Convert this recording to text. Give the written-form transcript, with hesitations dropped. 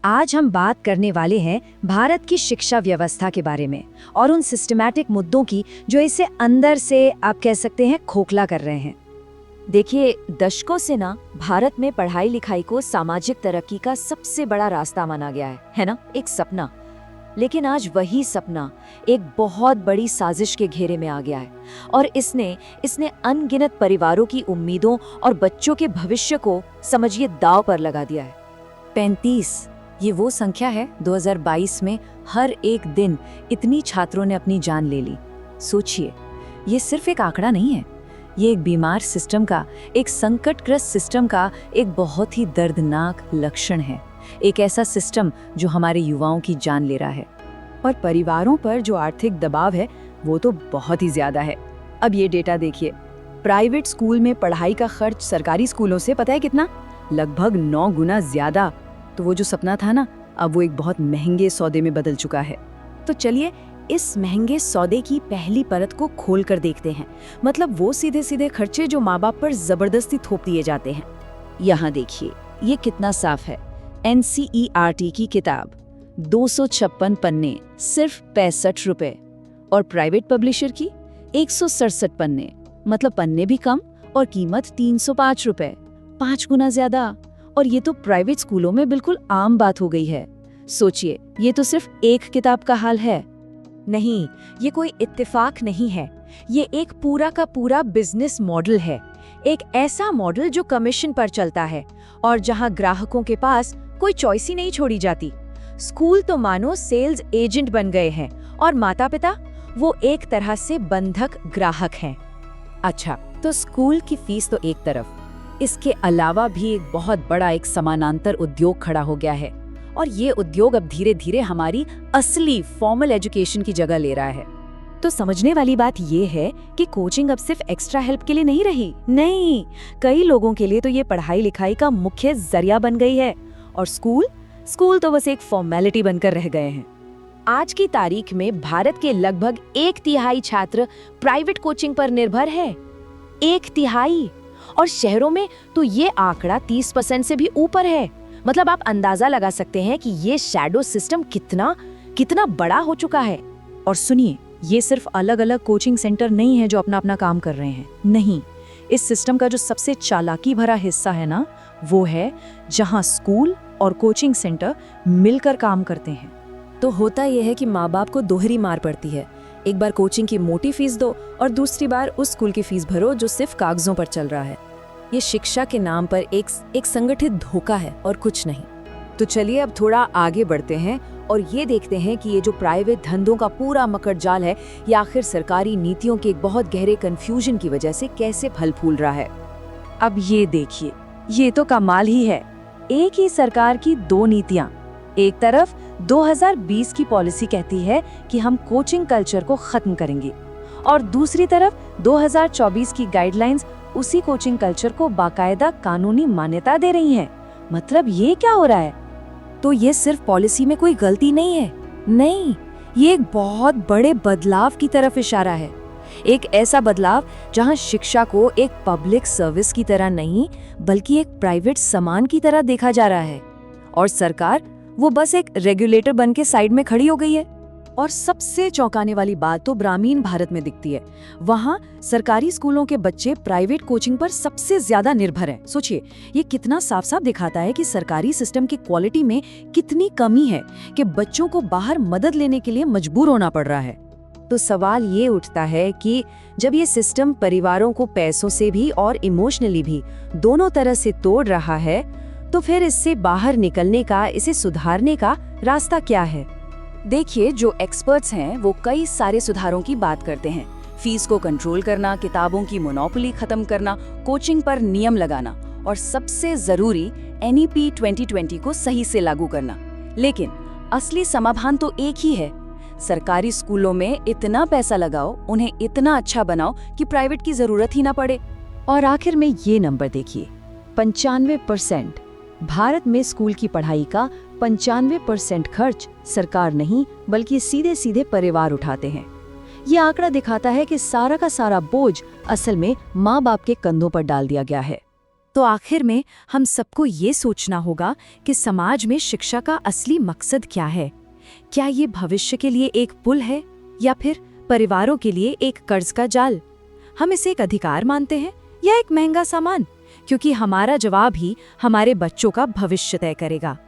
आज हम बात करने वाले हैं भारत की शिक्षा व्यवस्था के बारे में और उन सिस्टमैटिक मुद्दों की जो इसे अंदर से आप कह सकते हैं खोखला कर रहे हैं। देखिए, दशकों से ना भारत में पढ़ाई लिखाई को सामाजिक तरक्की का सबसे बड़ा रास्ता माना गया है ना, एक सपना। लेकिन आज वही सपना एक बहुत बड़ी साजिश के घेरे में आ गया है और इसने अनगिनत परिवारों की उम्मीदों और बच्चों के भविष्य को समझिए दांव पर लगा दिया है। 35 ये वो संख्या है 2022 में हर एक दिन इतनी छात्रों ने अपनी जान ले ली। सोचिए, ये सिर्फ एक आंकड़ा नहीं है, ये एक बीमार सिस्टम का, एक संकटग्रस्त सिस्टम का एक बहुत ही दर्दनाक लक्षण है। एक ऐसा सिस्टम जो हमारे युवाओं की जान ले रहा है और परिवारों पर जो आर्थिक दबाव है वो तो बहुत ही ज्यादा है। अब ये डेटा देखिए, प्राइवेट स्कूल में पढ़ाई का खर्च सरकारी स्कूलों से पता है कितना? लगभग 9 गुना ज्यादा। तो वो जो सपना था ना, अब वो एक बहुत महंगे सौदे में बदल चुका है। तो चलिए इस महंगे सौदे की पहली परत को खोल कर देखते हैं, मतलब वो सीधे सीधे खर्चे जो माँ बाप पर जबरदस्ती थोप दिए जाते हैं। यहाँ देखिए, ये कितना साफ है। NCERT की किताब 256 पन्ने, सिर्फ 65 रुपए, और प्राइवेट पब्लिशर की 167 पन्ने, मतलब पन्ने भी कम और कीमत 305 रुपए, 5 गुना ज्यादा। और ये तो प्राइवेट स्कूलों में बिल्कुल आम बात हो गई है। सोचिए, ये तो सिर्फ एक किताब का हाल है। नहीं, ये कोई इत्तेफाक नहीं है, ये एक पूरा का पूरा बिजनेस मॉडल है। एक ऐसा मॉडल जो कमीशन पर चलता है और जहां ग्राहकों के पास कोई चॉइस ही नहीं छोड़ी जाती। स्कूल तो मानो सेल्स एजेंट बन गए हैं और माता पिता वो एक तरह से बंधक ग्राहक हैं। अच्छा, तो स्कूल की फीस तो एक तरफ, इसके अलावा भी एक बहुत बड़ा एक समानांतर उद्योग खड़ा हो गया है और ये उद्योग अब धीरे धीरे हमारी असली फॉर्मल एजुकेशन की जगह ले रहा है। तो समझने वाली बात ये है कि कोचिंग अब सिर्फ एक्स्ट्रा हेल्प के लिए नहीं रही, नहीं, कई लोगों के लिए तो ये पढ़ाई लिखाई का मुख्य जरिया बन गई है और स्कूल तो बस एक फॉर्मेलिटी बनकर रह गए हैं। आज की तारीख में भारत के लगभग 1/3 छात्र प्राइवेट कोचिंग पर निर्भर है। 1/3, और शहरों में तो ये आंकड़ा 30% से भी ऊपर है। मतलब आप अंदाजा लगा सकते हैं कि ये शैडो सिस्टम कितना बड़ा हो चुका है। और सुनिए, ये सिर्फ अलग अलग कोचिंग सेंटर नहीं है जो अपना अपना काम कर रहे हैं, नहीं, इस सिस्टम का जो सबसे चालाकी भरा हिस्सा है ना, वो है जहां स्कूल और कोचिंग सेंटर मिलकर काम करते हैं। तो होता यह है कि माँ बाप को दोहरी मार पड़ती है। एक बार कोचिंग की मोटी फीस दो और दूसरी बार उस स्कूल की फीस भरो जो सिर्फ कागजों पर चल रहा है। ये शिक्षा के नाम पर एक संगठित धोखा है और कुछ नहीं। तो चलिए अब थोड़ा आगे बढ़ते हैं और ये देखते हैं कि ये जो प्राइवेट धंधों का पूरा मकड़ जाल है, ये आखिर सरकारी नीतियों के एक बहुत गहरे कंफ्यूजन की वजह से कैसे फल फूल रहा है। अब ये देखिए, ये तो कमाल ही है। एक ही सरकार की 2 नीतियां। एक तरफ 2020 की पॉलिसी कहती है कि हम कोचिंग कल्चर को खत्म करेंगे और दूसरी तरफ 2024 की गाइडलाइंस उसी कोचिंग कल्चर को बाकायदा कानूनी मान्यता दे रही हैं। मतलब ये क्या हो रहा है? तो ये सिर्फ पॉलिसी में कोई गलती नहीं है, नहीं, ये एक बहुत बड़े बदलाव की तरफ इशारा है। एक ऐसा बदलाव जहां शिक्षा को एक पब्लिक सर्विस की तरह नहीं बल्कि एक प्राइवेट सामान की तरह देखा जा रहा है और सरकार वो बस एक रेगुलेटर बन के साइड में खड़ी हो गई है। और सबसे चौंकाने वाली बात तो ग्रामीण भारत में दिखती है। वहाँ सरकारी स्कूलों के बच्चे प्राइवेट कोचिंग पर सबसे ज्यादा निर्भर हैं। सोचिए, ये कितना साफ साफ दिखाता है कि सरकारी सिस्टम की क्वालिटी में कितनी कमी है कि बच्चों को बाहर मदद लेने के लिए मजबूर होना पड़ रहा है। तो सवाल ये उठता है कि जब ये सिस्टम परिवारों को पैसों से भी और इमोशनली भी दोनों तरह से तोड़ रहा है, तो फिर इससे बाहर निकलने का, इसे सुधारने का रास्ता क्या है? देखिए, जो एक्सपर्ट्स हैं वो कई सारे सुधारों की बात करते हैं। फीस को कंट्रोल करना, किताबों की मोनोपोली खत्म करना, कोचिंग पर नियम लगाना और सबसे जरूरी NEP 2020 को सही से लागू करना। लेकिन असली समाधान तो एक ही है, सरकारी स्कूलों में इतना पैसा लगाओ, उन्हें इतना अच्छा बनाओ कि प्राइवेट की जरूरत ही ना पड़े। और आखिर में ये नंबर देखिए, 95%। भारत में स्कूल की पढ़ाई का 95% खर्च सरकार नहीं बल्कि सीधे सीधे परिवार उठाते हैं। ये आंकड़ा दिखाता है कि सारा का सारा बोझ असल में माँ बाप के कंधों पर डाल दिया गया है। तो आखिर में हम सबको ये सोचना होगा कि समाज में शिक्षा का असली मकसद क्या है। क्या ये भविष्य के लिए एक पुल है या फिर परिवारों के लिए एक कर्ज का जाल? हम इसे एक अधिकार मानते हैं या एक महंगा सामान? क्योंकि हमारा जवाब ही हमारे बच्चों का भविष्य तय करेगा।